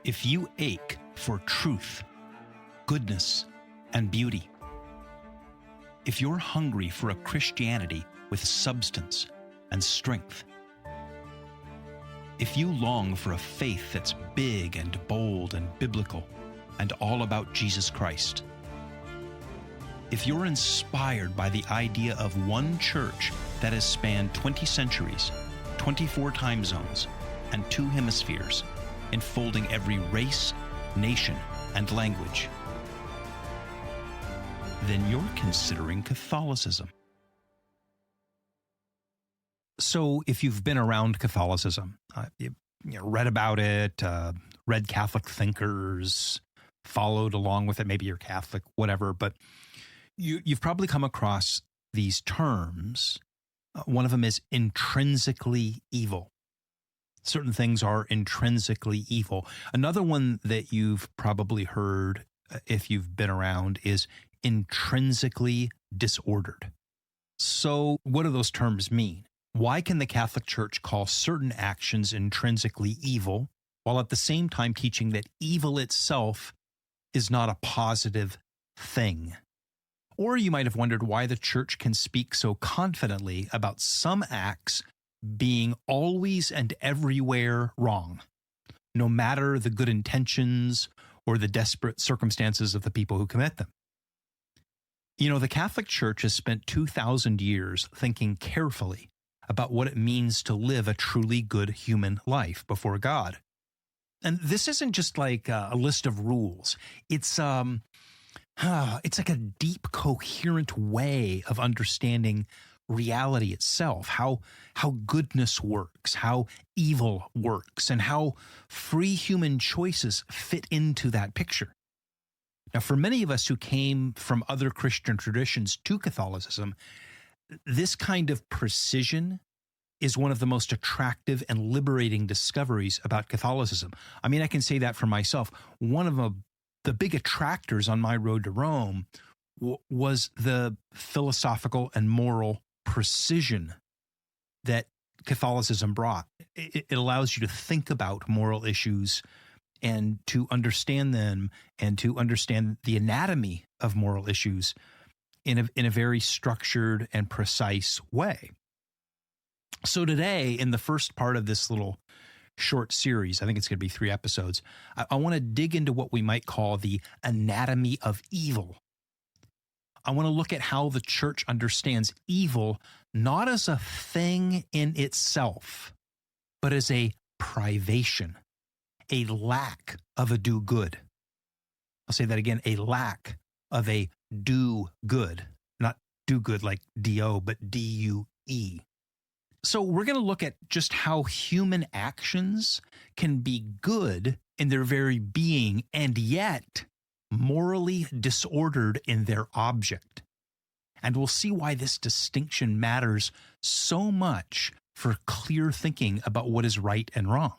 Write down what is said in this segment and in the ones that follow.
If you ache for truth, goodness, and beauty, if you're hungry for a Christianity with substance and strength, if you long for a faith that's big and bold and biblical and all about Jesus Christ, if you're inspired by the idea of one church that has spanned 20 centuries, 24 time zones, and 2 hemispheres, enfolding every race, nation, and language, then you're considering Catholicism. So if you've been around Catholicism, you read about it, read Catholic thinkers, followed along with it, maybe you're Catholic, whatever, but you've probably come across these terms. One of them is intrinsically evil. Certain things are intrinsically evil. Another one that you've probably heard if you've been around is intrinsically disordered. So what do those terms mean? Why can the Catholic Church call certain actions intrinsically evil, while at the same time teaching that evil itself is not a positive thing? Or you might have wondered why the Church can speak so confidently about some acts being always and everywhere wrong, no matter the good intentions or the desperate circumstances of the people who commit them. You know, the Catholic Church has spent 2,000 years thinking carefully about what it means to live a truly good human life before God. And this isn't just like a list of rules. It's like a deep, coherent way of understanding reality itself, how goodness works, how evil works, and how free human choices fit into that picture. Now, for many of us who came from other Christian traditions to Catholicism, this kind of precision is one of the most attractive and liberating discoveries about Catholicism. I mean, I can say that for myself. One of the big attractors on my road to Rome was the philosophical and moral precision that Catholicism brought. It allows you to think about moral issues and to understand them and to understand the anatomy of moral issues in a very structured and precise way. So today, in the first part of this little short series, I think it's going to be 3 episodes, I want to dig into what we might call the anatomy of evil. I want to look at how the Church understands evil not as a thing in itself, but as a privation, a lack of a do good. I'll say that again, a lack of a do good, not do good like D-O, but D-U-E. So we're going to look at just how human actions can be good in their very being and yet morally disordered in their object. And we'll see why this distinction matters so much for clear thinking about what is right and wrong.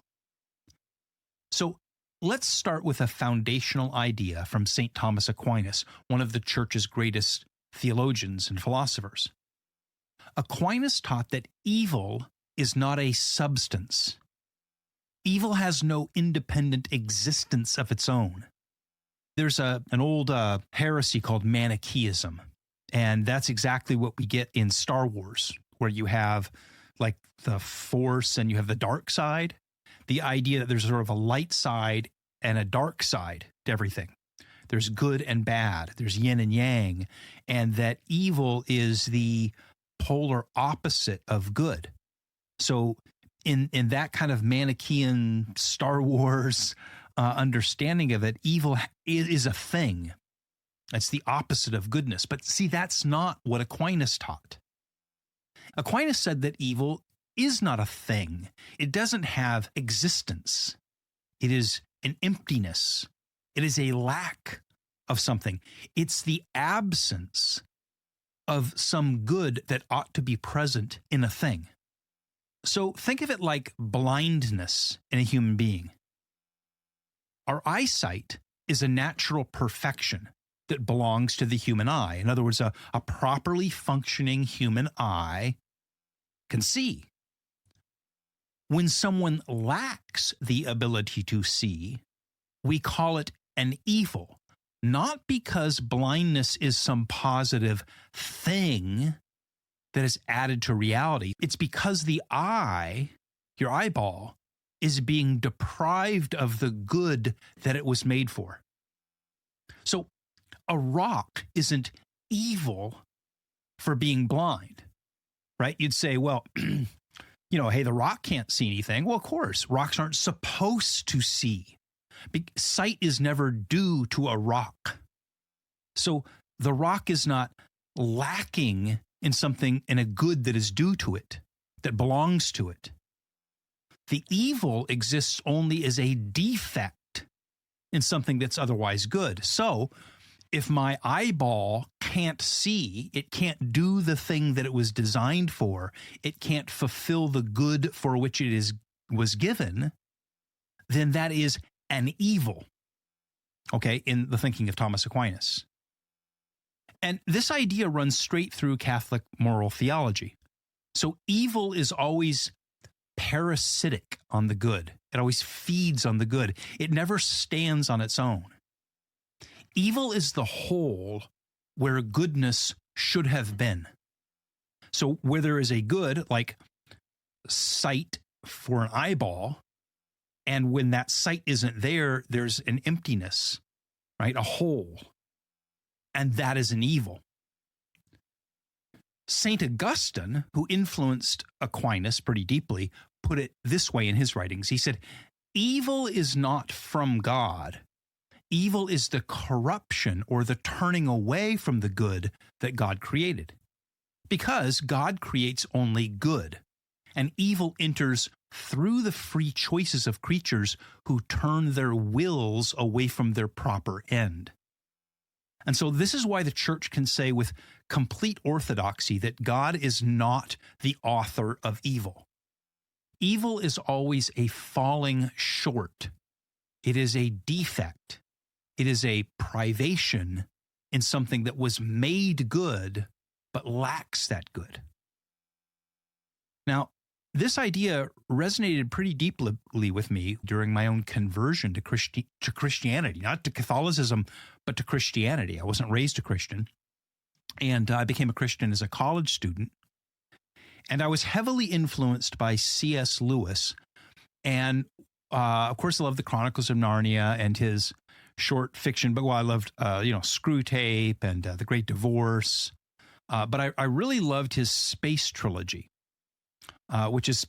So let's start with a foundational idea from St. Thomas Aquinas, one of the Church's greatest theologians and philosophers. Aquinas taught that evil is not a substance. Evil has no independent existence of its own. There's an old heresy called Manichaeism, and that's exactly what we get in Star Wars, where you have like the Force and you have the dark side. The idea that there's sort of a light side and a dark side to everything. There's good and bad. There's yin and yang, and that evil is the polar opposite of good. So in that kind of Manichaean Star Wars understanding of it, evil is a thing. It's the opposite of goodness. But see, that's not what Aquinas taught. Aquinas said that evil is not a thing. It doesn't have existence. It is an emptiness. It is a lack of something. It's the absence of some good that ought to be present in a thing. So think of it like blindness in a human being. Our eyesight is a natural perfection that belongs to the human eye. In other words, a properly functioning human eye can see. When someone lacks the ability to see, we call it an evil, not because blindness is some positive thing that is added to reality. It's because the eye, your eyeball, is being deprived of the good that it was made for. So a rock isn't evil for being blind, right? You'd say, well, hey, the rock can't see anything. Well, of course, rocks aren't supposed to see. Sight is never due to a rock. So the rock is not lacking in something, in a good that is due to it, that belongs to it. The evil exists only as a defect in something that's otherwise good. So if my eyeball can't see, it can't do the thing that it was designed for, it can't fulfill the good for which it was given, then that is an evil, okay, in the thinking of Thomas Aquinas. And this idea runs straight through Catholic moral theology. So evil is always parasitic on the good. It always feeds on the good. It never stands on its own. Evil is the hole where goodness should have been. So where there is a good, like sight for an eyeball, and when that sight isn't there, there's an emptiness, right? A hole. And that is an evil. St. Augustine, who influenced Aquinas pretty deeply, put it this way in his writings. He said, evil is not from God. Evil is the corruption or the turning away from the good that God created. Because God creates only good, and evil enters through the free choices of creatures who turn their wills away from their proper end. And so this is why the church can say with complete orthodoxy that God is not the author of evil. Evil is always a falling short. It is a defect. It is a privation in something that was made good, but lacks that good. Now, this idea resonated pretty deeply with me during my own conversion to Christianity, not to Catholicism, but to Christianity. I wasn't raised a Christian, and I became a Christian as a college student. And I was heavily influenced by C.S. Lewis. And of course, I loved the Chronicles of Narnia and his short fiction. But I loved, Screw Tape and The Great Divorce. But I really loved his space trilogy, which is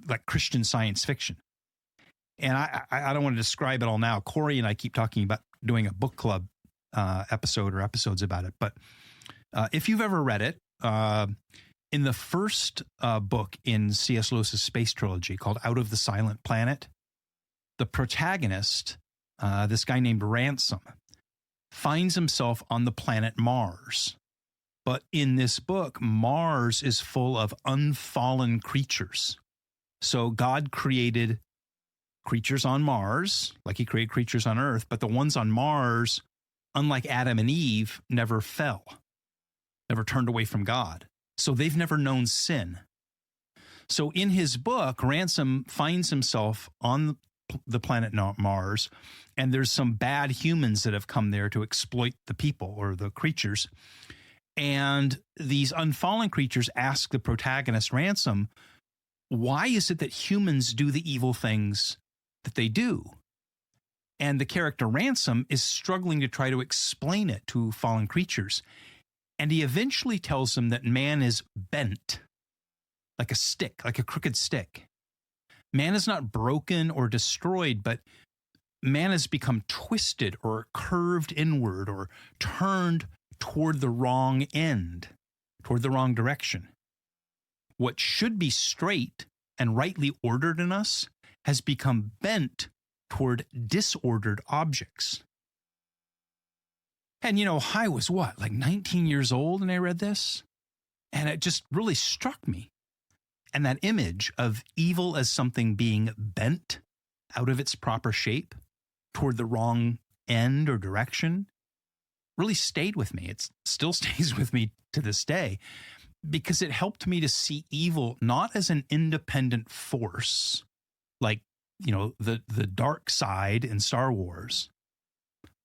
like Christian science fiction. And I don't want to describe it all now. Corey and I keep talking about doing a book club episode or episodes about it. But if you've ever read it, in the first book in C.S. Lewis's space trilogy called Out of the Silent Planet, the protagonist, this guy named Ransom, finds himself on the planet Mars. But in this book, Mars is full of unfallen creatures. So God created creatures on Mars, like he created creatures on Earth, but the ones on Mars, unlike Adam and Eve, never fell, never turned away from God. So they've never known sin. So in his book, Ransom finds himself on the planet Mars, and there's some bad humans that have come there to exploit the people or the creatures. And these unfallen creatures ask the protagonist, Ransom, why is it that humans do the evil things that they do? And the character Ransom is struggling to try to explain it to fallen creatures. And he eventually tells them that man is bent like a stick, like a crooked stick. Man is not broken or destroyed, but man has become twisted or curved inward or turned toward the wrong end, toward the wrong direction. What should be straight and rightly ordered in us has become bent toward disordered objects. And I was like 19 years old when I read this? And it just really struck me. And that image of evil as something being bent out of its proper shape toward the wrong end or direction really stayed with me. It still stays with me to this day because it helped me to see evil not as an independent force, like the dark side in Star Wars,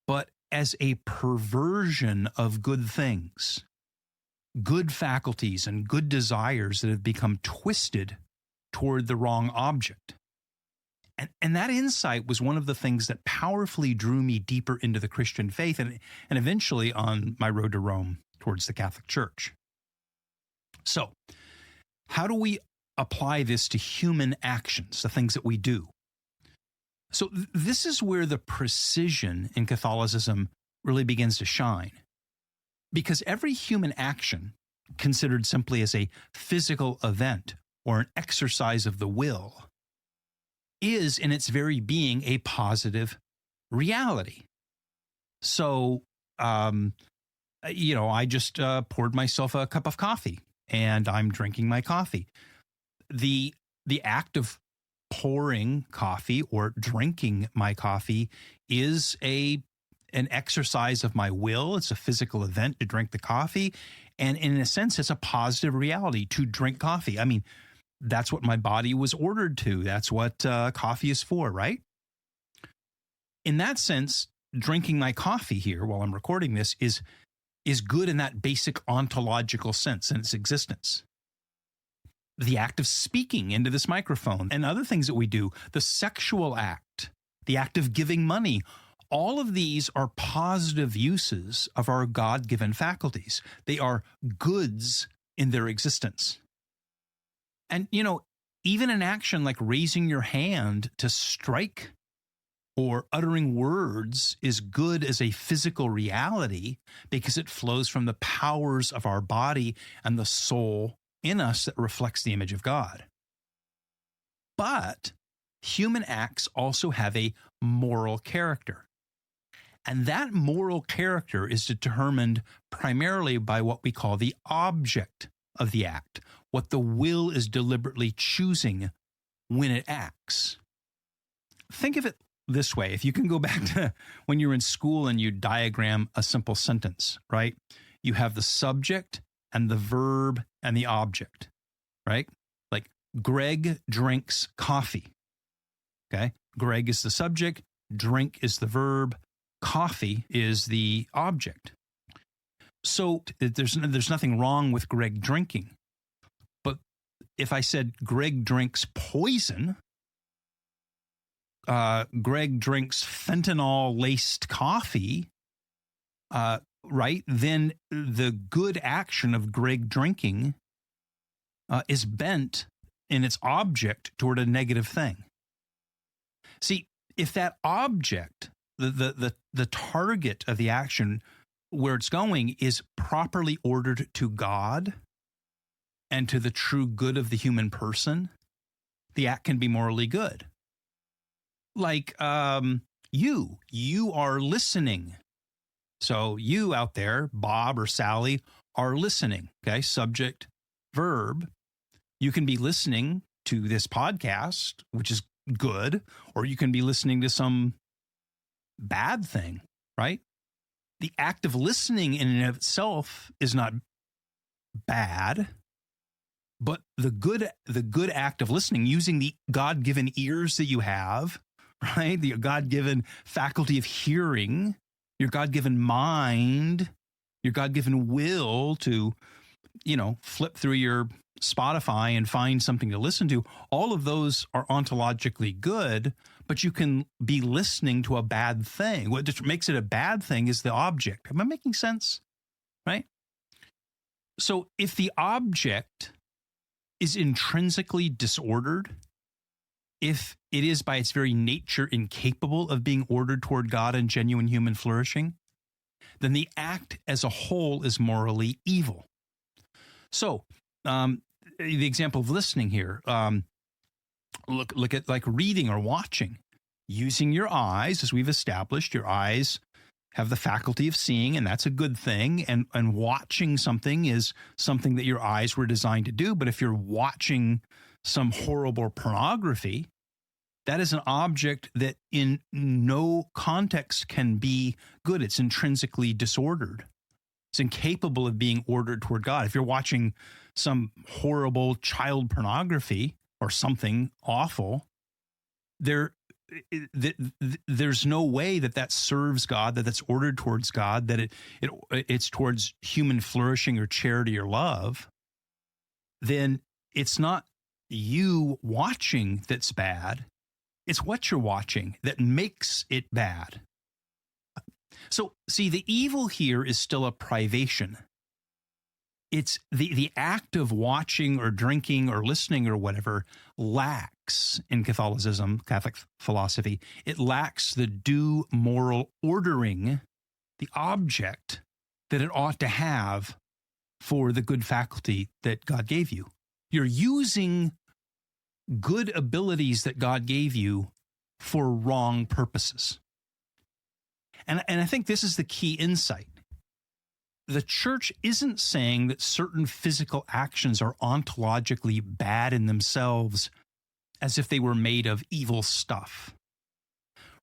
but as a perversion of good things, good faculties and good desires that have become twisted toward the wrong object. And that insight was one of the things that powerfully drew me deeper into the Christian faith and eventually on my road to Rome towards the Catholic Church. So, how do we apply this to human actions, the things that we do? So this is where the precision in Catholicism really begins to shine. Because every human action, considered simply as a physical event or an exercise of the will, is in its very being a positive reality. So, I just poured myself a cup of coffee and I'm drinking my coffee. The act of pouring coffee or drinking my coffee is an exercise of my will. It's a physical event to drink the coffee. And in a sense, it's a positive reality to drink coffee. I mean, that's what my body was ordered to. That's what coffee is for, right? In that sense, drinking my coffee here while I'm recording this is good in that basic ontological sense in its existence. The act of speaking into this microphone and other things that we do, the sexual act, the act of giving money, all of these are positive uses of our God-given faculties. They are goods in their existence. And, even an action like raising your hand to strike or uttering words is good as a physical reality because it flows from the powers of our body and the soul in us that reflects the image of God. But human acts also have a moral character. And that moral character is determined primarily by what we call the object of the act, what the will is deliberately choosing when it acts. Think of it this way. If you can go back to when you're in school and you diagram a simple sentence, right? You have the subject and the verb and the object, right? Like Greg drinks coffee. Okay. Greg is the subject. Drink is the verb. Coffee is the object. So there's nothing wrong with Greg drinking. But if I said Greg drinks poison, Greg drinks fentanyl-laced coffee, right? Then the good action of Greg drinking is bent in its object toward a negative thing. See, if that object, the target of the action where it's going is properly ordered to God and to the true good of the human person, the act can be morally good. Like you are listening. So you out there, Bob or Sally, are listening. Okay, subject, verb. You can be listening to this podcast, which is good, or you can be listening to some bad thing, right? The act of listening in and of itself is not bad, but the good act of listening, using the God-given ears that you have, right? The God-given faculty of hearing, your God-given mind, your God-given will to, flip through your Spotify and find something to listen to. All of those are ontologically good, but you can be listening to a bad thing. What just makes it a bad thing is the object. Am I making sense? Right? So if the object is intrinsically disordered, if it is by its very nature incapable of being ordered toward God and genuine human flourishing, then the act as a whole is morally evil. So, the example of listening here, look at like reading or watching. Using your eyes, as we've established, your eyes have the faculty of seeing, and that's a good thing. And watching something is something that your eyes were designed to do. But if you're watching some horrible pornography, that is an object that in no context can be good. It's intrinsically disordered. It's incapable of being ordered toward God. If you're watching some horrible child pornography or something awful, there there's no way that serves God, that's ordered towards God, that it's towards human flourishing or charity or love, then it's not you watching that's bad. It's what you're watching that makes it bad. So, see, the evil here is still a privation. It's the act of watching or drinking or listening or whatever lacks in Catholicism, Catholic philosophy. It lacks the due moral ordering, the object that it ought to have for the good faculty that God gave you. You're using good abilities that God gave you for wrong purposes. And I think this is the key insight. The church isn't saying that certain physical actions are ontologically bad in themselves as if they were made of evil stuff.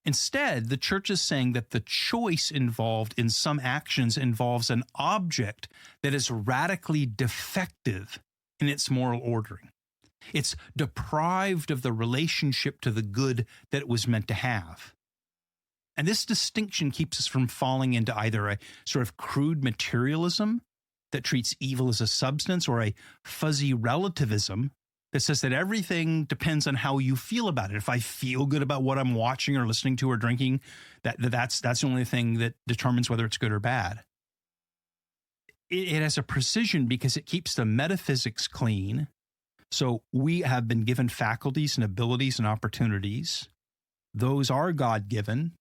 Instead, the church is saying that the choice involved in some actions involves an object that is radically defective in its moral ordering. It's deprived of the relationship to the good that it was meant to have. And this distinction keeps us from falling into either a sort of crude materialism that treats evil as a substance, or a fuzzy relativism that says that everything depends on how you feel about it. If I feel good about what I'm watching or listening to or drinking, that's the only thing that determines whether it's good or bad. It has a precision because it keeps the metaphysics clean. So we have been given faculties and abilities and opportunities. Those are God-given.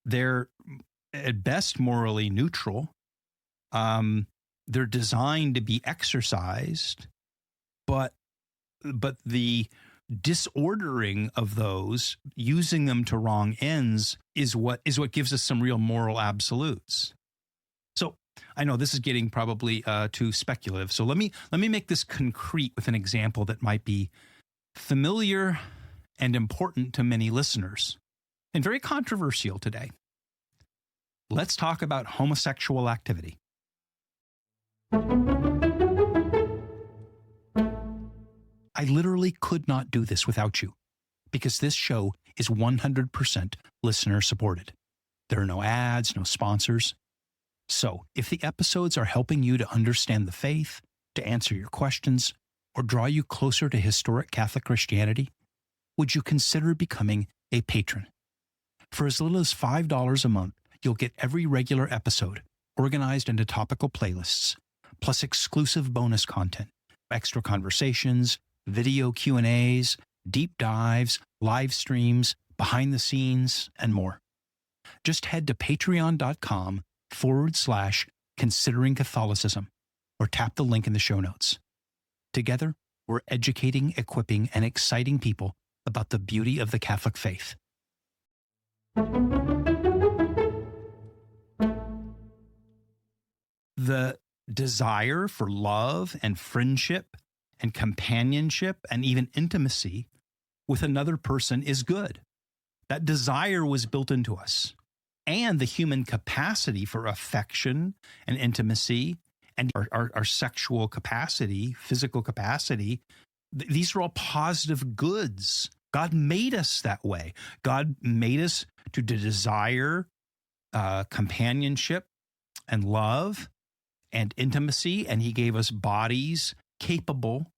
They're at best morally neutral. They're designed to be exercised, but the disordering of those, using them to wrong ends, is what gives us some real moral absolutes. So I know this is getting probably too speculative. So let me make this concrete with an example that might be familiar and important to many listeners, and very controversial today. Let's talk about homosexual activity. I literally could not do this without you, because this show is 100% listener supported. There are no ads, no sponsors. So if the episodes are helping you to understand the faith, to answer your questions, or draw you closer to historic Catholic Christianity, would you consider becoming a patron? For as little as $5 a month, you'll get every regular episode organized into topical playlists, plus exclusive bonus content, extra conversations, video Q&As, deep dives, live streams, behind the scenes, and more. Just head to patreon.com/considering Catholicism or tap the link in the show notes. Together, we're educating, equipping, and exciting people about the beauty of the Catholic faith. The desire for love and friendship and companionship and even intimacy with another person is good. That desire was built into us. And the human capacity for affection and intimacy and our sexual capacity, physical capacity, these are all positive goods. God made us that way. God made us to desire companionship and love and intimacy, and he gave us bodies capable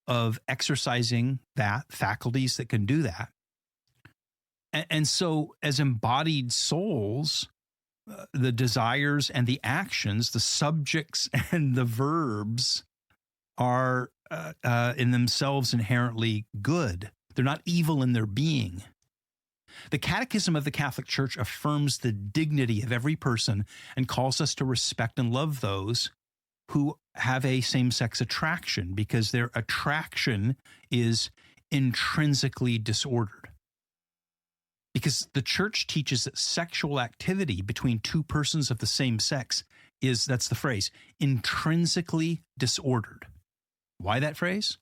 of exercising that, faculties that can do that. And so as embodied souls, the desires and the actions, the subjects and the verbs are in themselves inherently good. They're not evil in their being. The Catechism of the Catholic Church affirms the dignity of every person and calls us to respect and love those who have a same-sex attraction, because their attraction is intrinsically disordered. Because the Church teaches that sexual activity between two persons of the same sex is, that's the phrase, intrinsically disordered. Why that phrase?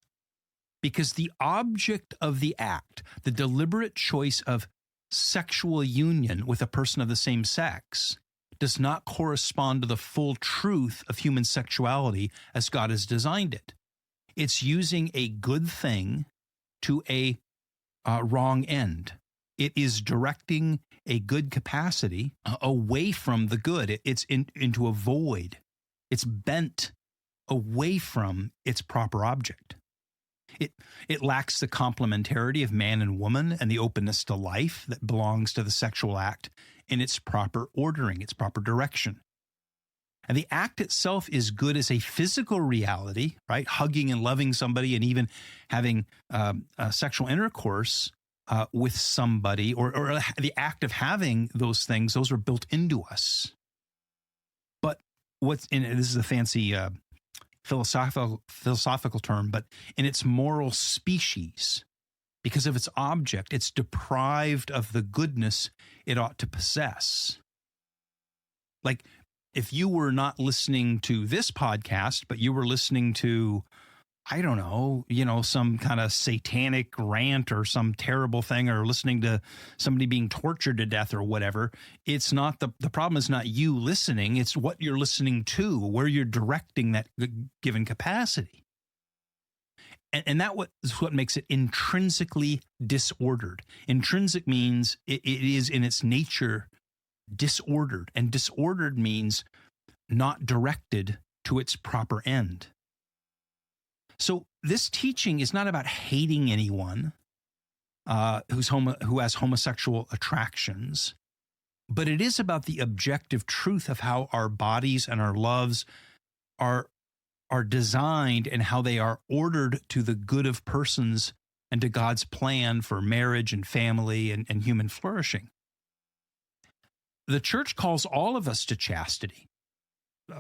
Because the object of the act, the deliberate choice of sexual union with a person of the same sex, does not correspond to the full truth of human sexuality as God has designed it. It's using a good thing to a wrong end. It is directing a good capacity away from the good. It's into a void. It's bent away from its proper object. It lacks the complementarity of man and woman and the openness to life that belongs to the sexual act in its proper ordering, its proper direction. And the act itself is good as a physical reality, right? Hugging and loving somebody and even having sexual intercourse with somebody, or the act of having those things, those are built into us. But this is a fancy philosophical term, but in its moral species, because of its object, it's deprived of the goodness it ought to possess. Like, if you were not listening to this podcast, but you were listening to, I don't know, some kind of satanic rant or some terrible thing, or listening to somebody being tortured to death or whatever, it's not the problem is not you listening, it's what you're listening to, where you're directing that given capacity. And that is what makes it intrinsically disordered. Intrinsic means it is in its nature disordered, and disordered means not directed to its proper end. So this teaching is not about hating anyone who has homosexual attractions, but it is about the objective truth of how our bodies and our loves are designed and how they are ordered to the good of persons and to God's plan for marriage and family and human flourishing. The church calls all of us to chastity,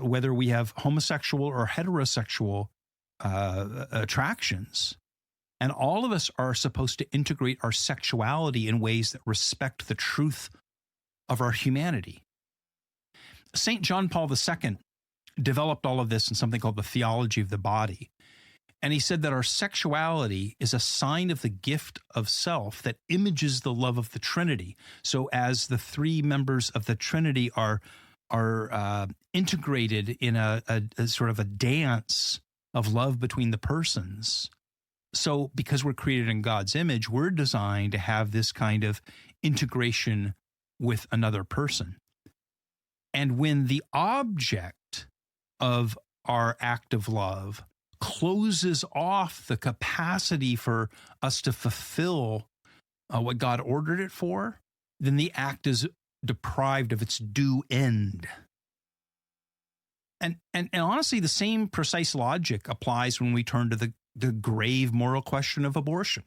whether we have homosexual or heterosexual attractions. And all of us are supposed to integrate our sexuality in ways that respect the truth of our humanity. St. John Paul II developed all of this in something called the Theology of the Body. And he said that our sexuality is a sign of the gift of self that images the love of the Trinity. So as the three members of the Trinity are integrated in a sort of a dance of love between the persons, so because we're created in God's image, we're designed to have this kind of integration with another person. And when the object of our act of love closes off the capacity for us to fulfill what God ordered it for, then the act is deprived of its due end. And honestly, the same precise logic applies when we turn to the grave moral question of abortion.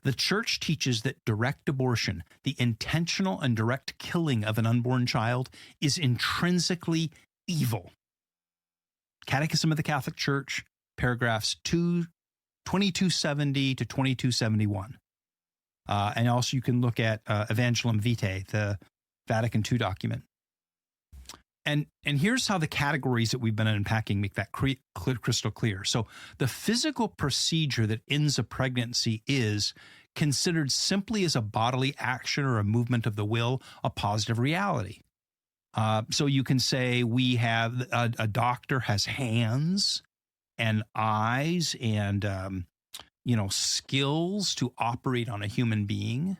The church teaches that direct abortion, the intentional and direct killing of an unborn child, is intrinsically evil. Catechism of the Catholic Church, paragraphs 2270 to 2271. And also you can look at Evangelium Vitae, the Vatican II document. And here's how the categories that we've been unpacking make that crystal clear. So the physical procedure that ends a pregnancy is considered simply as a bodily action or a movement of the will, a positive reality. So you can say we have a doctor has hands and eyes and skills to operate on a human being,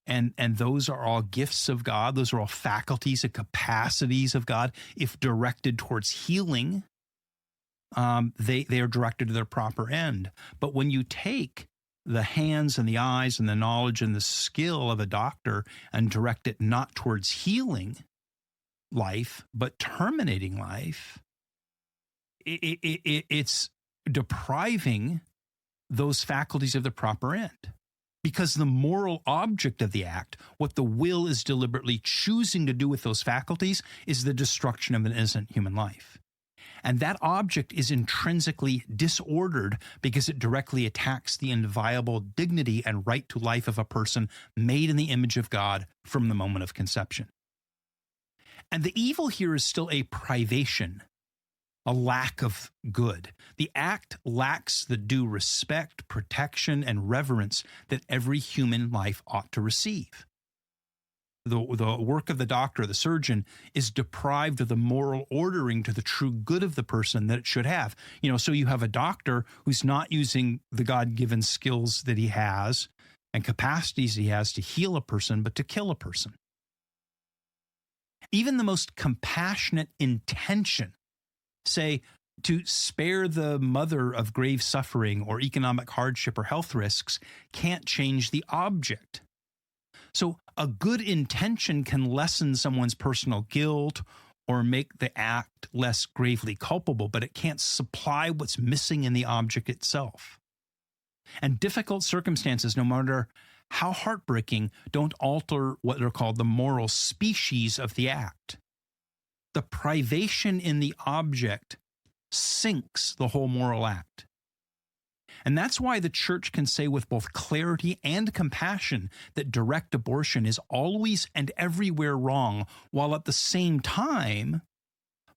and those are all gifts of God. Those are all faculties and capacities of God. If directed towards healing, they are directed to their proper end. But when you take the hands and the eyes and the knowledge and the skill of a doctor and direct it not towards healing life, but terminating life, it's depriving those faculties of the proper end. Because the moral object of the act, what the will is deliberately choosing to do with those faculties, is the destruction of an innocent human life. And that object is intrinsically disordered because it directly attacks the inviolable dignity and right to life of a person made in the image of God from the moment of conception. And the evil here is still a privation, a lack of good. The act lacks the due respect, protection, and reverence that every human life ought to receive. The work of the doctor, the surgeon, is deprived of the moral ordering to the true good of the person that it should have. So you have a doctor who's not using the God-given skills that he has and capacities he has to heal a person, but to kill a person. Even the most compassionate intention, say, to spare the mother of grave suffering or economic hardship or health risks, can't change the object. So a good intention can lessen someone's personal guilt or make the act less gravely culpable, but it can't supply what's missing in the object itself. And difficult circumstances, no matter how heartbreaking, don't alter what are called the moral species of the act. The privation in the object sinks the whole moral act. And that's why the church can say with both clarity and compassion that direct abortion is always and everywhere wrong, while at the same time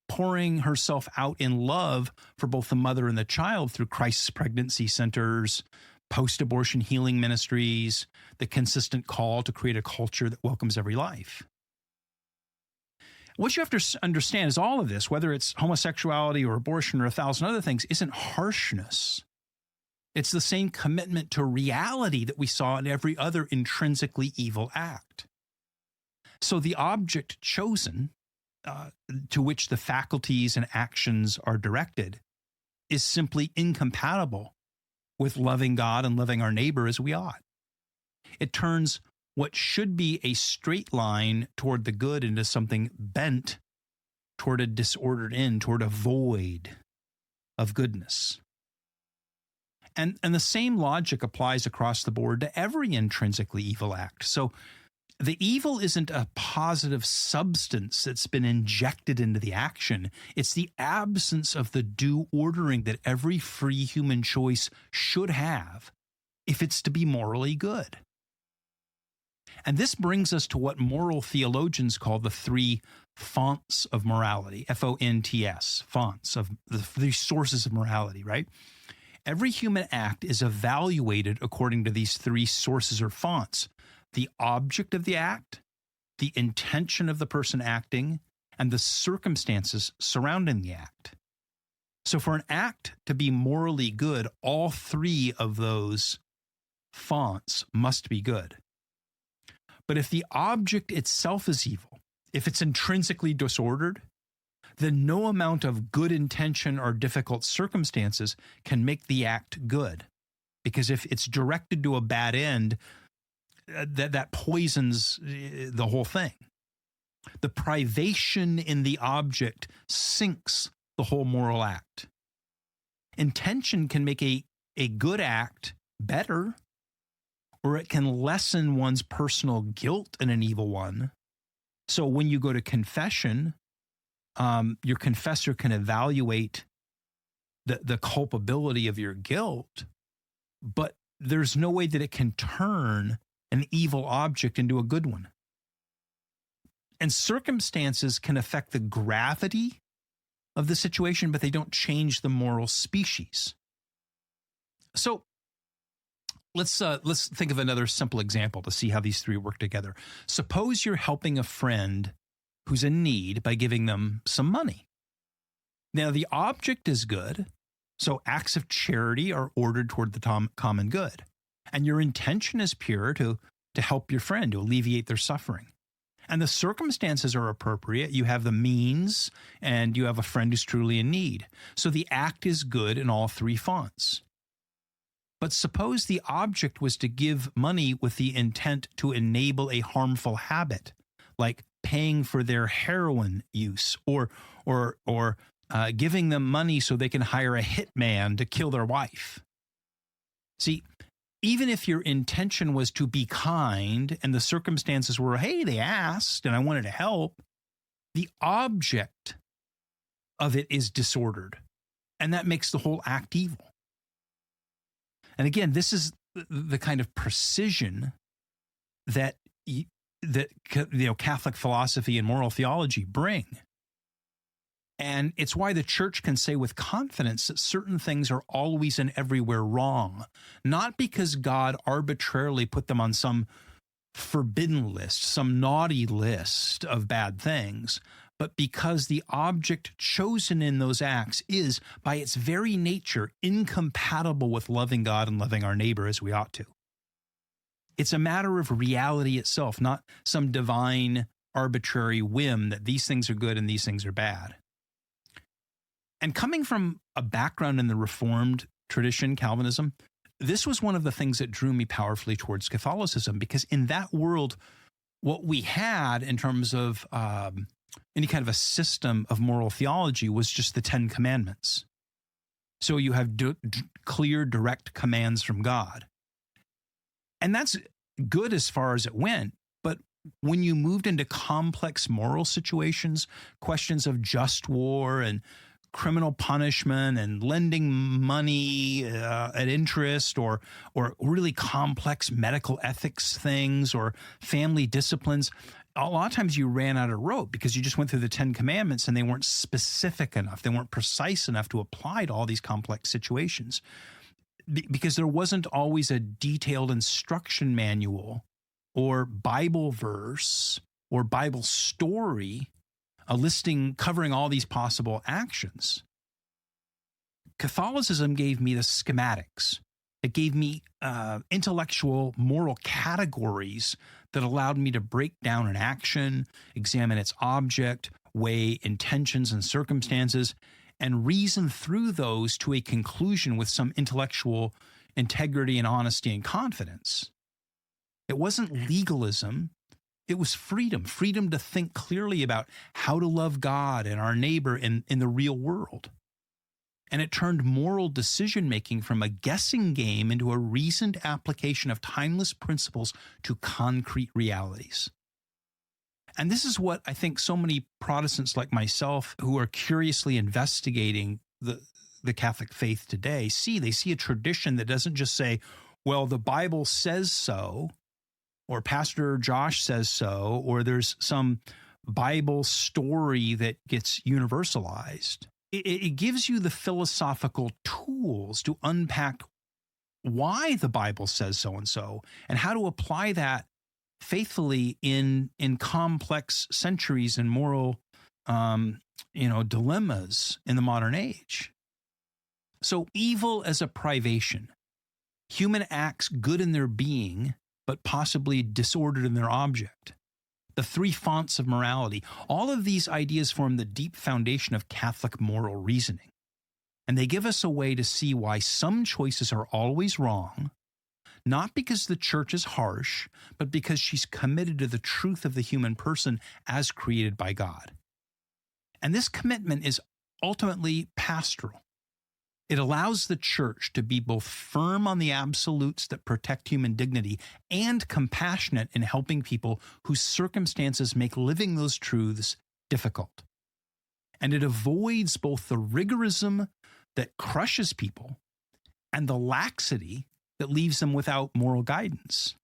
pouring herself out in love for both the mother and the child through crisis pregnancy centers, post-abortion healing ministries, the consistent call to create a culture that welcomes every life. What you have to understand is all of this, whether it's homosexuality or abortion or 1,000 other things, isn't harshness. It's the same commitment to reality that we saw in every other intrinsically evil act. So the object chosen, to which the faculties and actions are directed, is simply incompatible with loving God and loving our neighbor as we ought. It turns what should be a straight line toward the good into something bent toward a disordered end, toward a void of goodness. And the same logic applies across the board to every intrinsically evil act. So the evil isn't a positive substance that's been injected into the action. It's the absence of the due ordering that every free human choice should have if it's to be morally good. And this brings us to what moral theologians call the three fonts of morality, F-O-N-T-S, fonts of the three sources of morality, right? Every human act is evaluated according to these three sources or fonts: the object of the act, the intention of the person acting, and the circumstances surrounding the act. So for an act to be morally good, all three of those fonts must be good. But if the object itself is evil, if it's intrinsically disordered, then no amount of good intention or difficult circumstances can make the act good. Because if it's directed to a bad end, that poisons the whole thing. The privation in the object sinks the whole moral act. Intention can make a good act better, or it can lessen one's personal guilt in an evil one. So when you go to confession, your confessor can evaluate the culpability of your guilt, but there's no way that it can turn an evil object into a good one. And circumstances can affect the gravity of the situation, but they don't change the moral species. So let's think of another simple example to see how these three work together. Suppose you're helping a friend who's in need by giving them some money. Now, the object is good, so acts of charity are ordered toward the common good. And your intention is pure to help your friend, to alleviate their suffering. And the circumstances are appropriate. You have the means, and you have a friend who's truly in need. So the act is good in all three fonts. But suppose the object was to give money with the intent to enable a harmful habit, like paying for their heroin use, or giving them money so they can hire a hitman to kill their wife. See, even if your intention was to be kind and the circumstances were, hey, they asked and I wanted to help, the object of it is disordered, and that makes the whole act evil. And again, this is the kind of precision that Catholic philosophy and moral theology bring. And it's why the church can say with confidence that certain things are always and everywhere wrong, not because God arbitrarily put them on some forbidden list, some naughty list of bad things, but because the object chosen in those acts is, by its very nature, incompatible with loving God and loving our neighbor as we ought to. It's a matter of reality itself, not some divine arbitrary whim that these things are good and these things are bad. And coming from a background in the Reformed tradition, Calvinism, this was one of the things that drew me powerfully towards Catholicism, because in that world, what we had in terms of any kind of a system of moral theology was just the 10 Commandments. So you have clear, direct commands from God. And that's good as far as it went. But when you moved into complex moral situations, questions of just war and criminal punishment and lending money at interest, or really complex medical ethics things or family disciplines, a lot of times you ran out of rope because you just went through the 10 Commandments and they weren't specific enough. They weren't precise enough to apply to all these complex situations, because there wasn't always a detailed instruction manual or Bible verse or Bible story, a listing covering all these possible actions. Catholicism gave me the schematics. It gave me intellectual moral categories that allowed me to break down an action, examine its object, weigh intentions and circumstances, and reason through those to a conclusion with some intellectual integrity and honesty and confidence. It wasn't legalism. It was freedom to think clearly about how to love God and our neighbor in the real world. And it turned moral decision-making from a guessing game into a reasoned application of timeless principles to concrete realities. And this is what I think so many Protestants like myself, who are curiously investigating the Catholic faith today, see. They see a tradition that doesn't just say, well, the Bible says so, or Pastor Josh says so, or there's some Bible story that gets universalized. It gives you the philosophical tools to unpack why the Bible says so and so, and how to apply that faithfully in complex centuries and moral dilemmas in the modern age. So evil as a privation, human acts good in their being, but possibly disordered in their object. The three fonts of morality, all of these ideas form the deep foundation of Catholic moral reasoning. And they give us a way to see why some choices are always wrong, not because the church is harsh, but because she's committed to the truth of the human person as created by God. And this commitment is ultimately pastoral. It allows the church to be both firm on the absolutes that protect human dignity and compassionate in helping people whose circumstances make living those truths difficult. And it avoids both the rigorism that crushes people and the laxity that leaves them without moral guidance.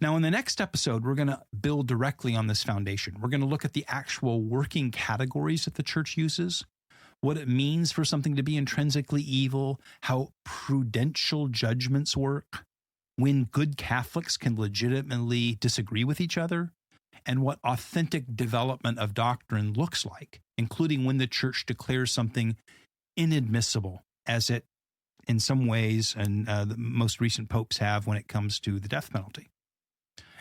Now, in the next episode, we're going to build directly on this foundation. We're going to look at the actual working categories that the church uses, what it means for something to be intrinsically evil, how prudential judgments work, when good Catholics can legitimately disagree with each other, and what authentic development of doctrine looks like, including when the church declares something inadmissible, as it, in some ways, and the most recent popes have when it comes to the death penalty.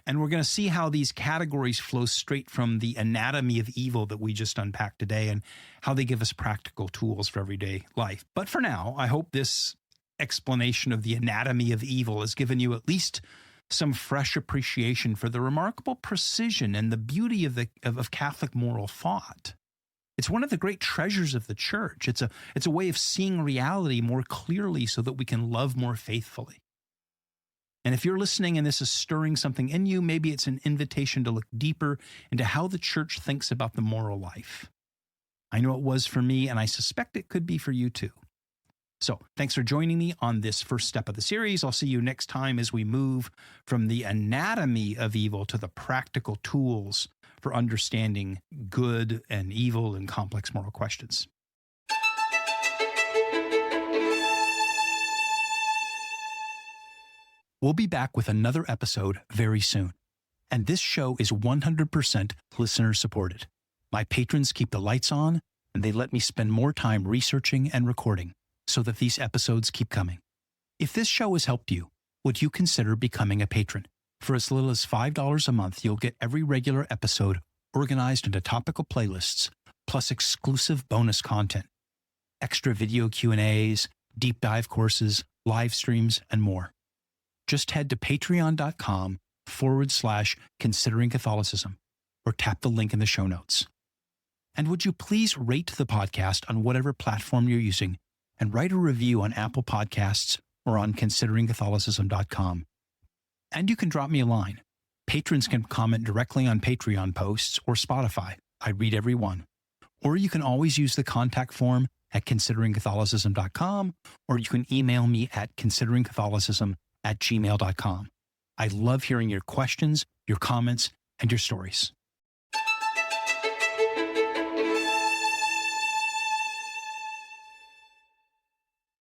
And we're going to see how these categories flow straight from the anatomy of evil that we just unpacked today, and how they give us practical tools for everyday life. But for now, I hope this explanation of the anatomy of evil has given you at least some fresh appreciation for the remarkable precision and the beauty of Catholic moral thought. It's one of the great treasures of the church. It's a way of seeing reality more clearly so that we can love more faithfully. And if you're listening and this is stirring something in you, maybe it's an invitation to look deeper into how the church thinks about the moral life. I know it was for me, and I suspect it could be for you too. So thanks for joining me on this first step of the series. I'll see you next time as we move from the anatomy of evil to the practical tools for understanding good and evil and complex moral questions. We'll be back with another episode very soon. And this show is 100% listener supported. My patrons keep the lights on, and they let me spend more time researching and recording so that these episodes keep coming. If this show has helped you, would you consider becoming a patron? For as little as $5 a month, you'll get every regular episode organized into topical playlists, plus exclusive bonus content, extra video Q&As, deep dive courses, live streams, and more. Just head to patreon.com/considering Catholicism or tap the link in the show notes. And would you please rate the podcast on whatever platform you're using and write a review on Apple Podcasts or on consideringcatholicism.com. And you can drop me a line. Patrons can comment directly on Patreon posts or Spotify. I read every one. Or you can always use the contact form at consideringcatholicism.com, or you can email me at consideringcatholicism@gmail.com. I love hearing your questions, your comments, and your stories.